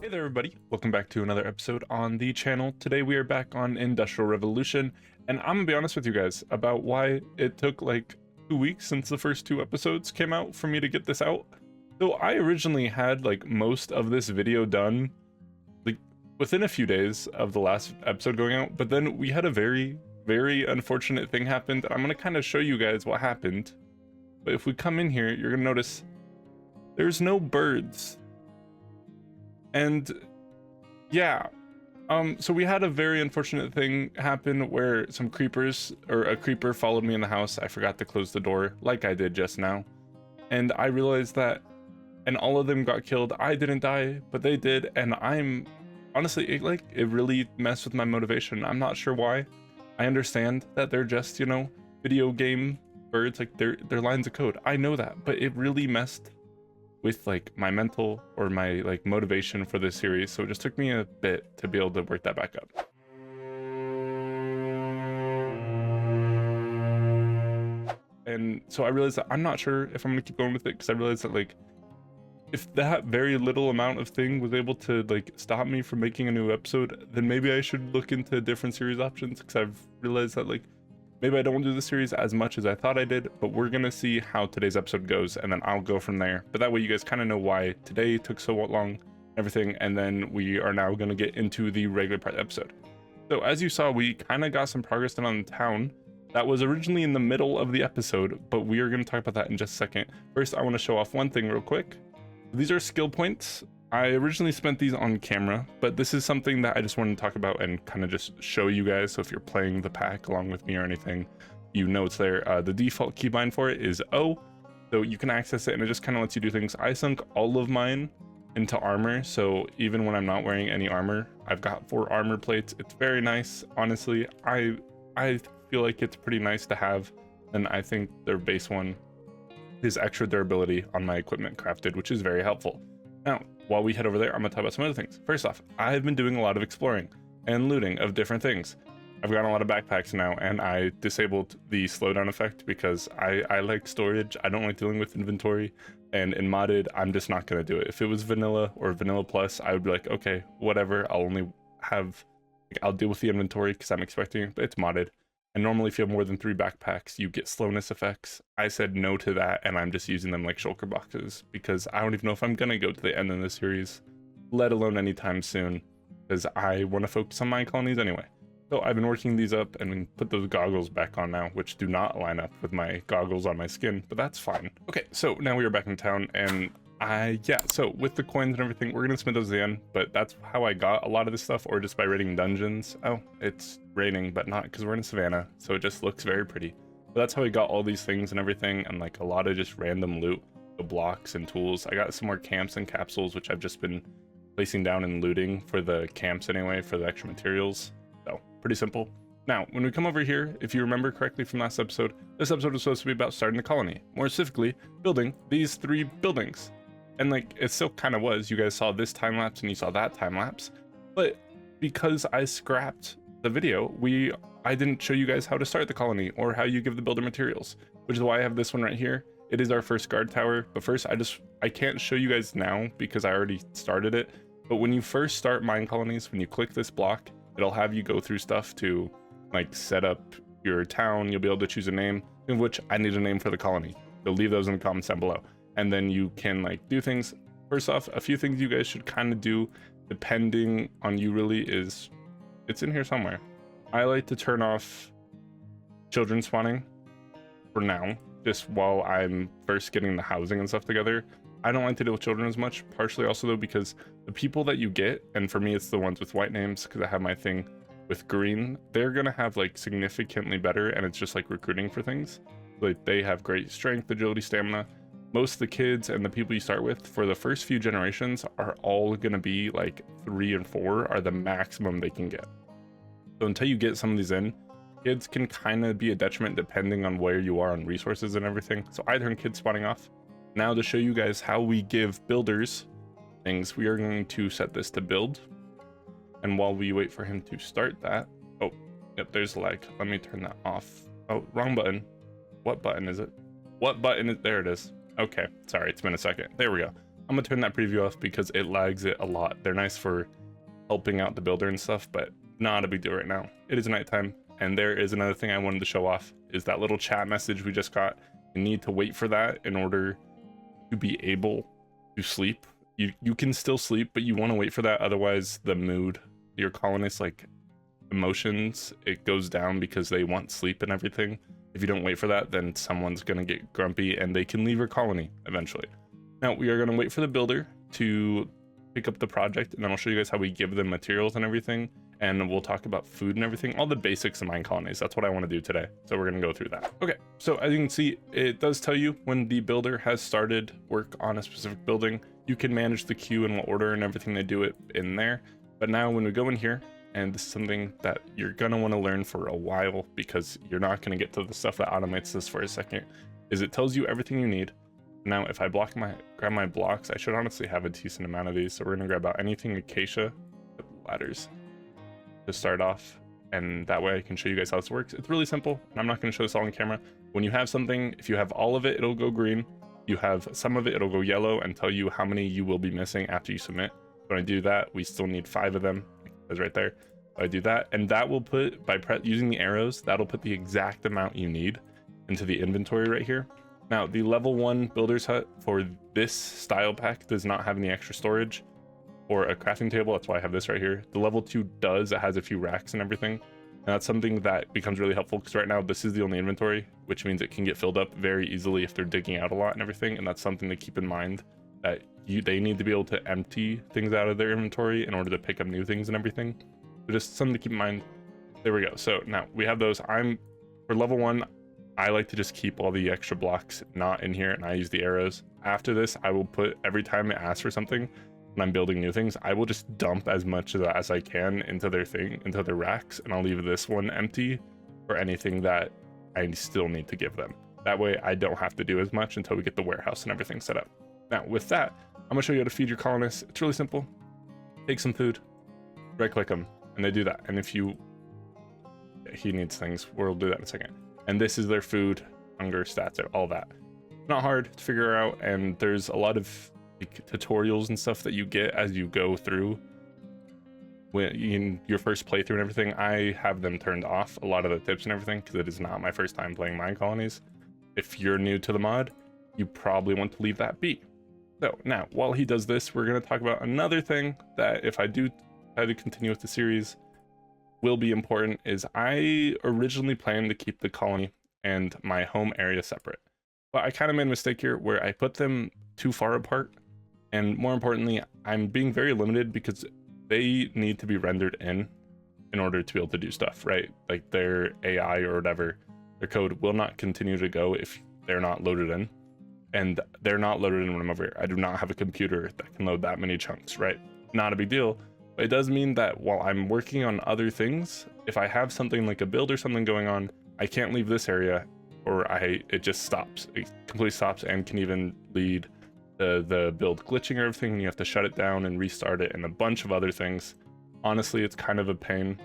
Hey there everybody, welcome back to another episode on the channel. Today we are back on Industrial Revolution, and I'm gonna be honest with you guys about why it took like 2 weeks since the first 2 episodes came out for me to get this out. So I originally had like most of this video done like within a few days of the last episode going out, but then we had a very unfortunate thing happened. I'm gonna kind of show you guys what happened. But if we come in here, you're gonna notice there's no birds. And yeah, so we had a very unfortunate thing happen where some creepers, or a creeper followed me in the house. I forgot to close the door like I did just now. And I realized that, and all of them got killed. I didn't die, but they did. And I'm honestly, it really messed with my motivation. I'm not sure why. I understand that they're just, video game birds, like they're lines of code. I know that, but it really messed with like my mental or my like motivation for this series, so it just took me a bit to be able to work that back up. And so I realized that I'm not sure if I'm gonna keep going with it, because I realized that like if that very little amount of thing was able to like stop me from making a new episode, then maybe I should look into different series options, because I've realized that like maybe I don't do the series as much as I thought I did. But we're gonna see how today's episode goes, and then I'll go from there. But that way you guys kind of know why today took so long, everything, and then we are now gonna get into the regular part of the episode. So as you saw, we kind of got some progress done on the town. That was originally in the middle of the episode, but we are gonna talk about that in just a second. First, I want to show off one thing real quick. These are skill points. I originally spent these on camera, but this is something that I just wanted to talk about and kind of just show you guys. So if you're playing the pack along with me or anything, you know it's there. The default keybind for it is O, so you can access it, and it just kind of lets you do things. I sunk all of mine into armor, so even when I'm not wearing any armor, I've got 4 armor plates. It's very nice, honestly. I feel like it's pretty nice to have, and I think their base one is extra durability on my equipment crafted, which is very helpful. Now, while we head over there, I'm gonna talk about some other things. First off, I've been doing a lot of exploring and looting of different things. I've gotten a lot of backpacks now, and I disabled the slowdown effect because I like storage. I don't like dealing with inventory, and in modded, I'm just not gonna do it. If it was vanilla or vanilla plus, I would be like, okay, whatever. I'll deal with the inventory because I'm expecting it, but it's modded. And normally if you have more than 3 backpacks, you get slowness effects. I said no to that, and I'm just using them like shulker boxes because I don't even know if I'm gonna go to the end of the series, let alone anytime soon, because I want to focus on Minecolonies anyway. So I've been working these up and put those goggles back on now, which do not line up with my goggles on my skin, but that's fine. Okay, so now we are back in town, and so with the coins and everything, we're gonna spend those at the end, but that's how I got a lot of this stuff, or just by raiding dungeons. Oh, it's raining, but not because we're in savannah, so it just looks very pretty. But that's how I got all these things and everything, and like a lot of just random loot, the blocks and tools. I got some more camps and capsules, which I've just been placing down and looting for the camps anyway, for the extra materials. So pretty simple. Now, when we come over here, if you remember correctly from last episode, this episode was supposed to be about starting the colony, more specifically building these 3 buildings. And like it still kind of was. You guys saw this time lapse and you saw that time lapse, but because I scrapped the video, I didn't show you guys how to start the colony or how you give the builder materials, which is why I have this one right here. It is our first guard tower, but first I can't show you guys now because I already started it. But when you first start Minecolonies, when you click this block, it'll have you go through stuff to like set up your town. You'll be able to choose a name, in which I need a name for the colony. So leave those in the comments down below. And then you can like do things. First off, a few things you guys should kind of do depending on you really is, it's in here somewhere. I like to turn off children spawning for now, just while I'm first getting the housing and stuff together. I don't like to deal with children as much, partially also though because the people that you get, and for me it's the ones with white names because I have my thing with green, they're gonna have like significantly better, and it's just like recruiting for things. Like they have great strength, agility, stamina. Most of the kids and the people you start with for the first few generations are all going to be like 3 and 4 are the maximum they can get. So until you get some of these in, kids can kind of be a detriment depending on where you are on resources and everything. So I turn kids spawning off. Now to show you guys how we give builders things, we are going to set this to build. And while we wait for him to start that, oh, yep, there's lag. Let me turn that off. Oh, wrong button. What button is it? What button is, there it is. Okay, sorry, it's been a second. There we go. I'm gonna turn that preview off because it lags it a lot. They're nice for helping out the builder and stuff, but not a big deal right now. It is nighttime, and there is another thing I wanted to show off, is that little chat message we just got. You need to wait for that in order to be able to sleep. You can still sleep, but you want to wait for that, otherwise the mood, your colonists, like emotions, it goes down because they want sleep and everything. If you don't wait for that, then someone's gonna get grumpy and they can leave your colony eventually. Now we are gonna wait for the builder to pick up the project, and then I'll show you guys how we give them materials and everything, and we'll talk about food and everything, all the basics of Minecolonies. That's what I want to do today, so we're gonna go through that. Okay, so as you can see, it does tell you when the builder has started work on a specific building. You can manage the queue and what order and everything they do it in there. But now when we go in here, and this is something that you're gonna want to learn for a while, because you're not gonna get to the stuff that automates this for a second, is it tells you everything you need. Now if I grab my blocks, I should honestly have a decent amount of these, so we're gonna grab out anything acacia, ladders to start off, and that way I can show you guys how this works. It's really simple, and I'm not going to show this all on camera. When you have something, if you have all of it, it'll go green. You have some of it, it'll go yellow and tell you how many you will be missing after you submit. When I do that, we still need 5 of them. It's right there. I do that, and that will put, by using the arrows, that'll put the exact amount you need into the inventory right here. Now the level 1 builder's hut for this style pack does not have any extra storage or a crafting table. That's why I have this right here. The level 2 does. It has a few racks and everything, and that's something that becomes really helpful, because right now this is the only inventory, which means it can get filled up very easily if they're digging out a lot and everything. And that's something to keep in mind, that they need to be able to empty things out of their inventory in order to pick up new things and everything. So just something to keep in mind. There we go. So now we have those. For level 1, I like to just keep all the extra blocks not in here, and I use the arrows. After this, I will put, every time it asks for something, when I'm building new things, I will just dump as much of that as I can into their racks, and I'll leave this one empty for anything that I still need to give them. That way I don't have to do as much until we get the warehouse and everything set up. Now with that, I'm gonna show you how to feed your colonists. It's really simple. Take some food, right click them, and they do that. And if he needs things, we'll do that in a second. And this is their food, hunger, stats, all that. Not hard to figure out, and there's a lot of tutorials and stuff that you get as you go through when in your first playthrough and everything. I have them turned off, a lot of the tips and everything, because it is not my first time playing Minecolonies. If you're new to the mod, you probably want to leave that be. So now while he does this, we're going to talk about another thing that, if I do try to continue with the series, will be important. Is I originally planned to keep the colony and my home area separate, but I kind of made a mistake here where I put them too far apart. And more importantly, I'm being very limited because they need to be rendered in order to be able to do stuff, right? Like their AI or whatever, their code will not continue to go if they're not loaded in. And they're not loaded in when I'm over here. I do not have a computer that can load that many chunks, right? Not a big deal. But it does mean that while I'm working on other things, if I have something like a build or something going on, I can't leave this area, or it just stops. It completely stops, and can even lead the build glitching or everything, and you have to shut it down and restart it and a bunch of other things. Honestly, it's kind of a pain.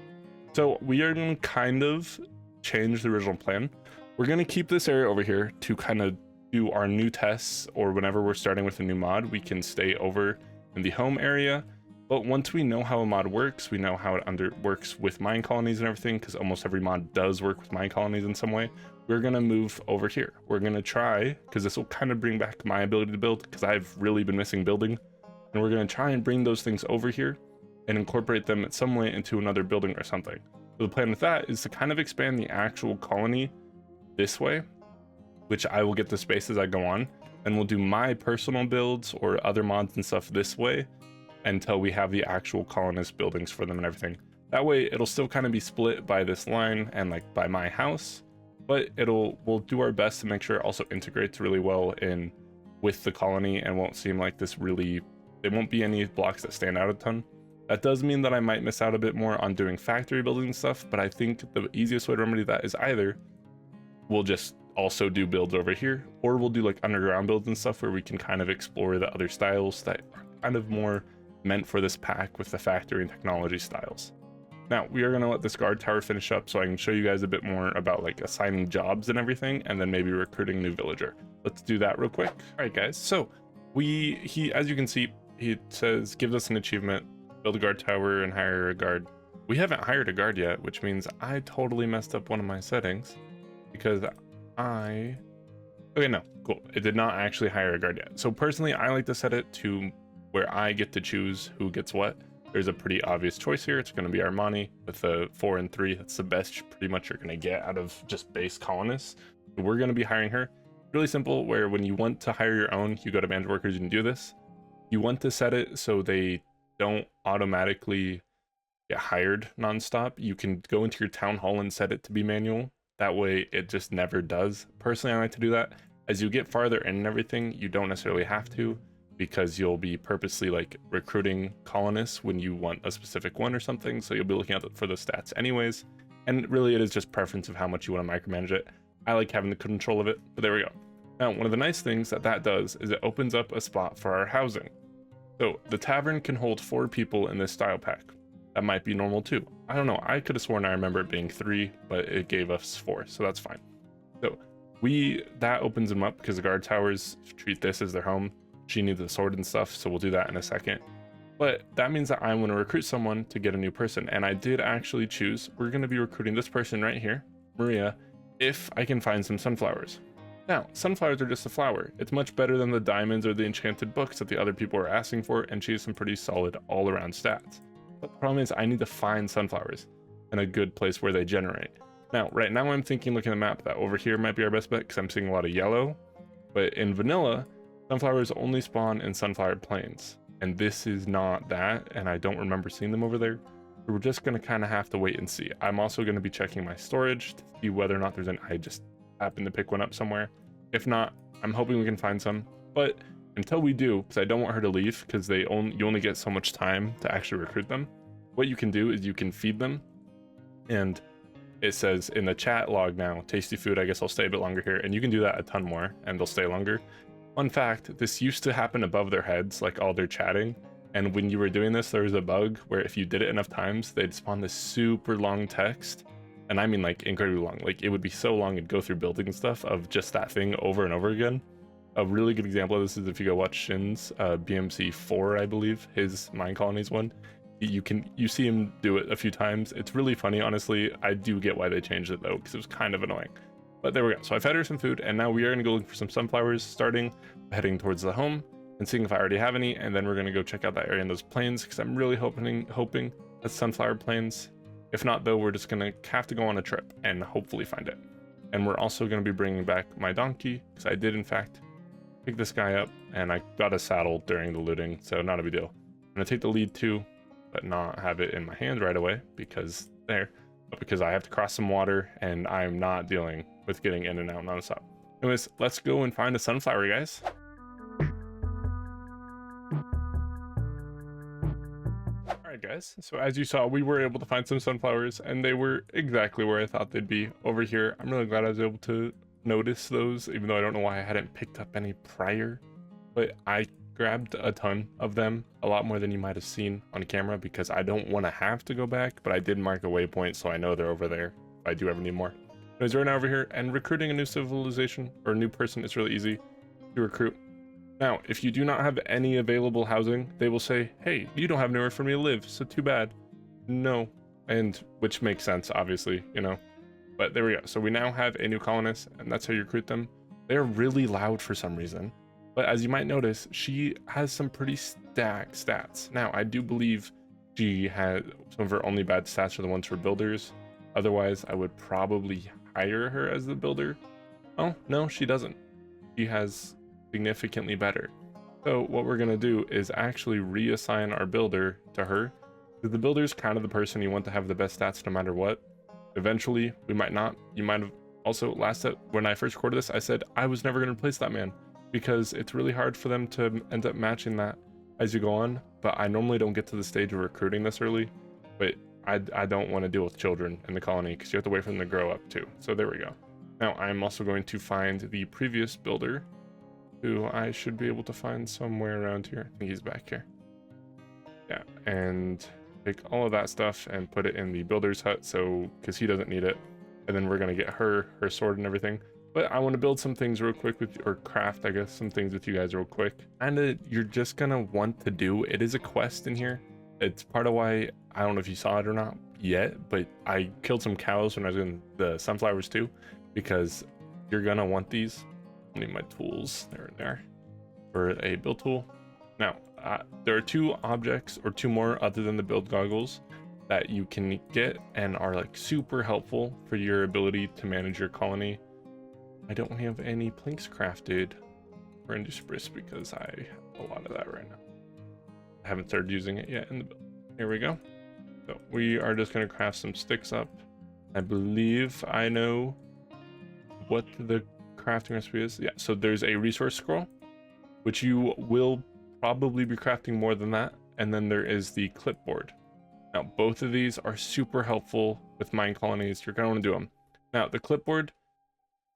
So we are going to kind of change the original plan. We're going to keep this area over here to kind of do our new tests, or whenever we're starting with a new mod, we can stay over in the home area. But once we know how a mod works, we know how it works with Minecolonies and everything, because almost every mod does work with Minecolonies in some way, we're going to move over here. We're going to try, because this will kind of bring back my ability to build, because I've really been missing building, and we're going to try and bring those things over here and incorporate them in some way into another building or something. So the plan with that is to kind of expand the actual colony this way, which I will get the space as I go on, and we'll do my personal builds or other mods and stuff this way until we have the actual colonist buildings for them and everything. That way it'll still kind of be split by this line and like by my house, but we'll do our best to make sure it also integrates really well in with the colony and won't seem like this really, there won't be any blocks that stand out a ton. That does mean that I might miss out a bit more on doing factory building stuff, but I think the easiest way to remedy that is either we'll just also do builds over here, or we'll do like underground builds and stuff where we can kind of explore the other styles that are kind of more meant for this pack with the factory and technology styles. Now we are going to let this guard tower finish up so I can show you guys a bit more about like assigning jobs and everything, and then maybe recruiting a new villager. Let's do that real quick. All right guys, so he, as you can see, he says, gives us an achievement, build a guard tower and hire a guard. We haven't hired a guard yet, which means I totally messed up one of my settings because okay, no, cool. It did not actually hire a guard yet. So personally, I like to set it to where I get to choose who gets what. There's a pretty obvious choice here. It's going to be Armani with the 4 and 3. That's the best pretty much you're going to get out of just base colonists. So we're going to be hiring her. Really simple, where when you want to hire your own, you go to manage workers, you can do this. You want to set it so they don't automatically get hired nonstop. You can go into your town hall and set it to be manual. That way it just never does. Personally, I like to do that. As you get farther in and everything, you don't necessarily have to, because you'll be purposely like recruiting colonists when you want a specific one or something. So you'll be looking out for the stats anyways. And really it is just preference of how much you want to micromanage it. I like having the control of it, but there we go. Now, one of the nice things that does is it opens up a spot for our housing. So the tavern can hold 4 people in this style pack. That might be normal too. I don't know. I could have sworn I remember it being 3, but it gave us 4, so that's fine. So that opens them up because the guard towers treat this as their home. She needs a sword and stuff, so we'll do that in a second. But that means that I want to recruit someone to get a new person, and I did actually choose. We're going to be recruiting this person right here, Maria, if I can find some sunflowers. Now, sunflowers are just a flower. It's much better than the diamonds or the enchanted books that the other people are asking for, and she has some pretty solid all-around stats. But the problem is I need to find sunflowers in a good place where they generate. Now, right now I'm thinking, looking at the map, that over here might be our best bet because I'm seeing a lot of yellow. But in vanilla, sunflowers only spawn in sunflower plains. And this is not that, and I don't remember seeing them over there. So we're just going to kind of have to wait and see. I'm also going to be checking my storage to see whether or not there's I just happen to pick one up somewhere. If not, I'm hoping we can find some. But until we do, because I don't want her to leave, because you only get so much time to actually recruit them. What you can do is you can feed them, and it says in the chat log now, tasty food, I guess I'll stay a bit longer here, and you can do that a ton more, and they'll stay longer. Fun fact, this used to happen above their heads, like all their chatting, and when you were doing this, there was a bug where if you did it enough times, they'd spawn this super long text, and I mean like incredibly long, like it would be so long it'd go through building and stuff of just that thing over and over again. A really good example of this is if you go watch Shin's BMC 4, I believe, his Minecolonies one. You see him do it a few times. It's really funny, honestly. I do get why they changed it though, because it was kind of annoying. But there we go. So I fed her some food, and now we are going to go look for some sunflowers, starting heading towards the home and seeing if I already have any, and then we're going to go check out that area in those plains, because I'm really hoping that's sunflower plains. If not though, we're just going to have to go on a trip and hopefully find it. And we're also going to be bringing back my donkey, because I did in fact pick this guy up, and I got a saddle during the looting, so not a big deal. I'm going to take the lead too, but not have it in my hand right away because I have to cross some water, and I'm not dealing with getting in and out nonstop. Anyways, let's go and find a sunflower, guys. Alright guys, so as you saw, we were able to find some sunflowers, and they were exactly where I thought they'd be over here. I'm really glad I was able to notice those, even though I don't know why I hadn't picked up any prior, but I grabbed a ton of them, a lot more than you might have seen on camera, because I don't want to have to go back, but I did mark a waypoint so I know they're over there if I do ever need more. Anyways, right now over here, and recruiting a new civilization or a new person is really easy to recruit. Now, if you do not have any available housing, they will say, hey, you don't have nowhere for me to live, so too bad. No, and which makes sense, obviously, you know. But there we go. So we now have a new colonist, and that's how you recruit them. They're really loud for some reason. But as you might notice, she has some pretty stacked stats. Now, I do believe she has some of her only bad stats are the ones for builders. Otherwise, I would probably hire her as the builder. Oh, no, she doesn't. She has significantly better. So what we're going to do is actually reassign our builder to her. Because the builder is kind of the person you want to have the best stats no matter what. Eventually, we might not. You might have also, when I first recorded this, I said I was never going to replace that man, because it's really hard for them to end up matching that as you go on. But I normally don't get to the stage of recruiting this early, but I don't want to deal with children in the colony, because you have to wait for them to grow up too. So there we go. Now I'm also going to find the previous builder, who I should be able to find somewhere around here. I think he's back here. Yeah, and take all of that stuff and put it in the builder's hut, so because he doesn't need it. And then we're going to get her sword and everything. But I want to build some things real quick with, or craft, I guess, some things with you guys real quick. And you're just gonna want to do. It is a quest in here. It's part of why, I don't know if you saw it or not yet, but I killed some cows when I was in the sunflowers too, because you're gonna want these. I need my tools. They're in there for a build tool. Now, there are 2 objects, or 2 more other than the build goggles, that you can get and are like super helpful for your ability to manage your colony. I don't have any planks crafted for Industries because I have a lot of that right now. I haven't started using it yet in the build. Here we go. So we are just going to craft some sticks up. I believe I know what the crafting recipe is. Yeah, so there's a resource scroll, which you will probably be crafting more than that. And then there is the clipboard. Now, both of these are super helpful with Minecolonies. You're going to want to do them. Now, the clipboard.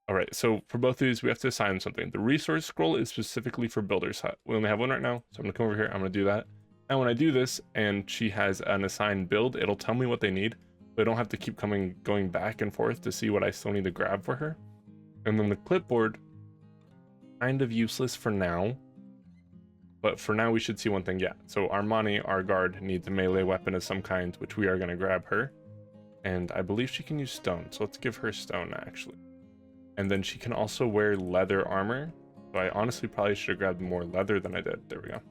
All right, so for both of these, we have to assign them something. The resource scroll is specifically for Builder's Hut. We only have one right now, so I'm gonna come over here, I'm gonna do that. Now when I do this, and she has an assigned build, it'll tell me what they need, so I don't have to keep going back and forth to see what I still need to grab for her. And then the clipboard, kind of useless for now, but for now we should see one thing, yeah. So Armani, our guard, needs a melee weapon of some kind, which we are gonna grab her. And I believe she can use stone, so let's give her stone actually. And then she can also wear leather armor. So I honestly probably should have grabbed more leather than I did. There we go.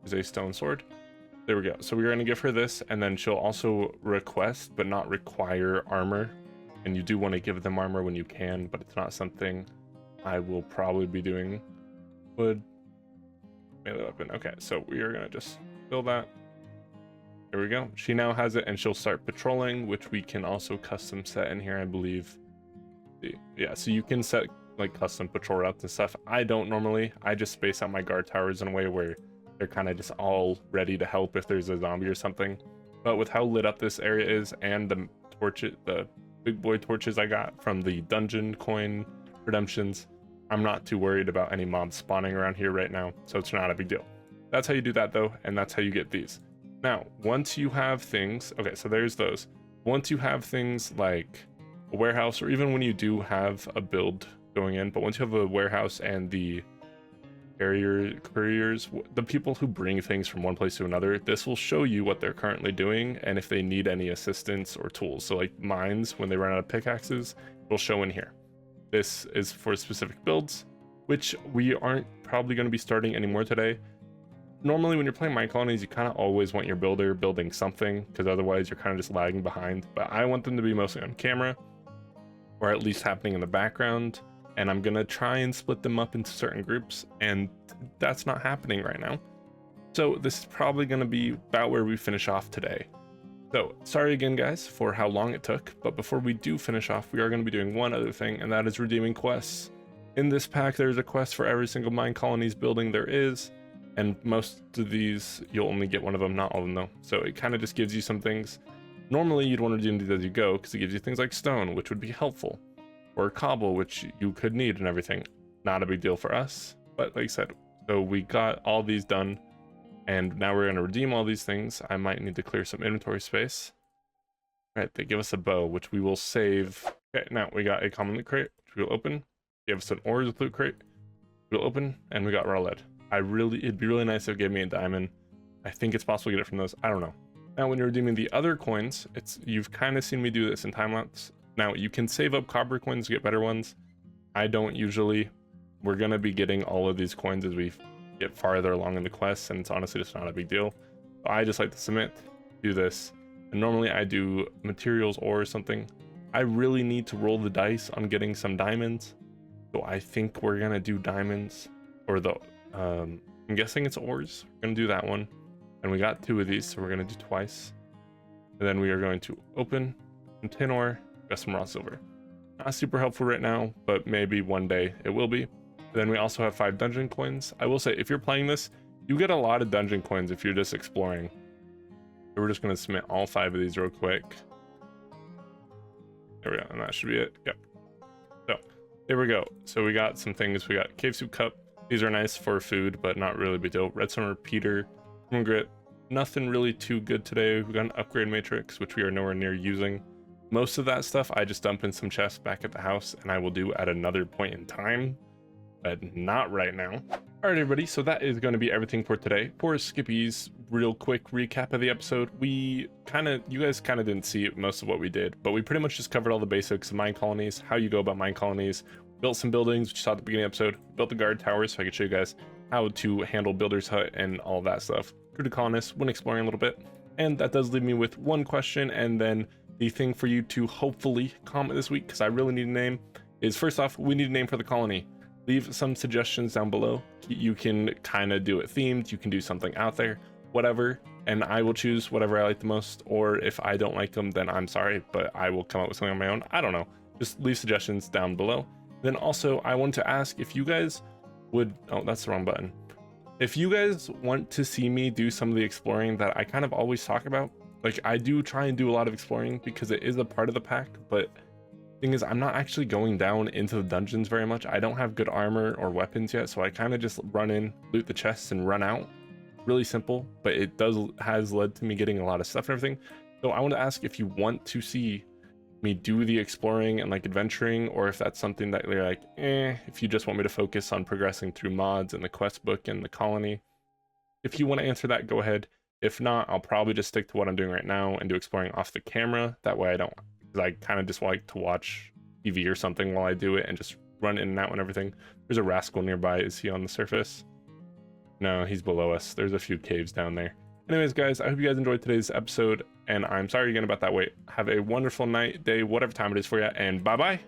There's a stone sword. There we go. So we're going to give her this, and then she'll also request, but not require armor. And you do want to give them armor when you can, but it's not something I will probably be doing. Wood. Melee weapon. Okay, so we are going to just build that. There we go. She now has it, and she'll start patrolling, which we can also custom set in here, I believe. Yeah, so you can set like custom patrol routes and stuff. I don't normally. I just space out my guard towers in a way where they're kind of just all ready to help if there's a zombie or something. But with how lit up this area is, and the torches, the big boy torches I got from the dungeon coin redemptions, I'm not too worried about any mobs spawning around here right now, so it's not a big deal. That's how you do that though, and that's how you get these. Now, once you have things, okay, so there's those. Once you have things like a warehouse, or even when you do have a build going in, but once you have a warehouse and the couriers, the people who bring things from one place to another, this will show you what they're currently doing and if they need any assistance or tools. So like mines, when they run out of pickaxes, it'll show in here. This is for specific builds, which we aren't probably going to be starting anymore today. Normally when you're playing Minecolonies, you kind of always want your builder building something, because otherwise you're kind of just lagging behind. But I want them to be mostly on camera, or at least happening in the background, and I'm gonna try and split them up into certain groups, and that's not happening right now. So this is probably gonna be about where we finish off today. So sorry again guys for how long it took, but before we do finish off, we are gonna be doing one other thing, and that is redeeming quests. In this pack, there's a quest for every single Minecolonies building there is, and most of these, you'll only get one of them, not all of them though. So it kind of just gives you some things. Normally you'd want to do these as you go, because it gives you things like stone, which would be helpful, or cobble, which you could need and everything. Not a big deal for us, but like I said, so we got all these done, and now we're going to redeem all these things. I might need to clear some inventory space. All right, they give us a bow, which we will save. Okay, now we got a common loot crate, which we'll open. Give us an ores loot crate, we'll open, and we got raw lead. It'd be really nice if it gave me a diamond. I think it's possible to get it from those. I don't know. Now, when you're redeeming the other coins, you've kind of seen me do this in Timelapse. Now, you can save up copper coins to get better ones. I don't usually. We're going to be getting all of these coins as we get farther along in the quest, and it's honestly just not a big deal. But I just like to submit, do this. And normally I do materials or something. I really need to roll the dice on getting some diamonds. So I think we're going to do diamonds, or I'm guessing it's ores. We're going to do that one. And we got 2 of these, so we're going to do twice. And then we are going to open some tin ore, got some raw silver. Not super helpful right now, but maybe one day it will be. And then we also have 5 dungeon coins. I will say, if you're playing this, you get a lot of dungeon coins if you're just exploring. So we're just going to submit all 5 of these real quick. There we go, and that should be it. Yep. So there we go. So we got some things. We got cave soup cup. These are nice for food, but not really a big deal. Redstone repeater. Grit. Nothing really too good today. We got an upgrade matrix, which we are nowhere near using. Most of that stuff I just dump in some chests back at the house, and I will do at another point in time, but not right now. All right, everybody, so that is going to be everything for today. For Skippy's real quick recap of the episode, you guys kind of didn't see most of what we did, but we pretty much just covered all the basics of Minecolonies, how you go about Minecolonies, built some buildings, which you saw at the beginning of the episode, built the guard towers so I could show you guys how to handle Builder's Hut and all that stuff. Recruited colonists, went exploring a little bit, and that does leave me with one question, and then the thing for you to hopefully comment this week, because I really need a name, is first off, we need a name for the colony. Leave some suggestions down below. You can kind of do it themed, you can do something out there, whatever, and I will choose whatever I like the most, or if I don't like them, then I'm sorry, but I will come up with something on my own. I don't know. Just leave suggestions down below. Then also, I want to ask if you guys would, oh, that's the wrong button. If you guys want to see me do some of the exploring that I kind of always talk about, like I do try and do a lot of exploring because it is a part of the pack, but thing is I'm not actually going down into the dungeons very much. I don't have good armor or weapons yet, so I kind of just run in, loot the chests, and run out. Really simple, but it has led to me getting a lot of stuff and everything. So I want to ask if you want to see me do the exploring and like adventuring, or if that's something that you're like, if you just want me to focus on progressing through mods and the quest book and the colony. If you want to answer that, go ahead. If not, I'll probably just stick to what I'm doing right now and do exploring off the camera. That way I kind of just like to watch TV or something while I do it and just run in and out and everything. There's a rascal nearby. Is he on the surface? No, he's below us. There's a few caves down there. Anyways, guys, I hope you guys enjoyed today's episode, and I'm sorry again about that wait. Have a wonderful night, day, whatever time it is for you, and bye-bye.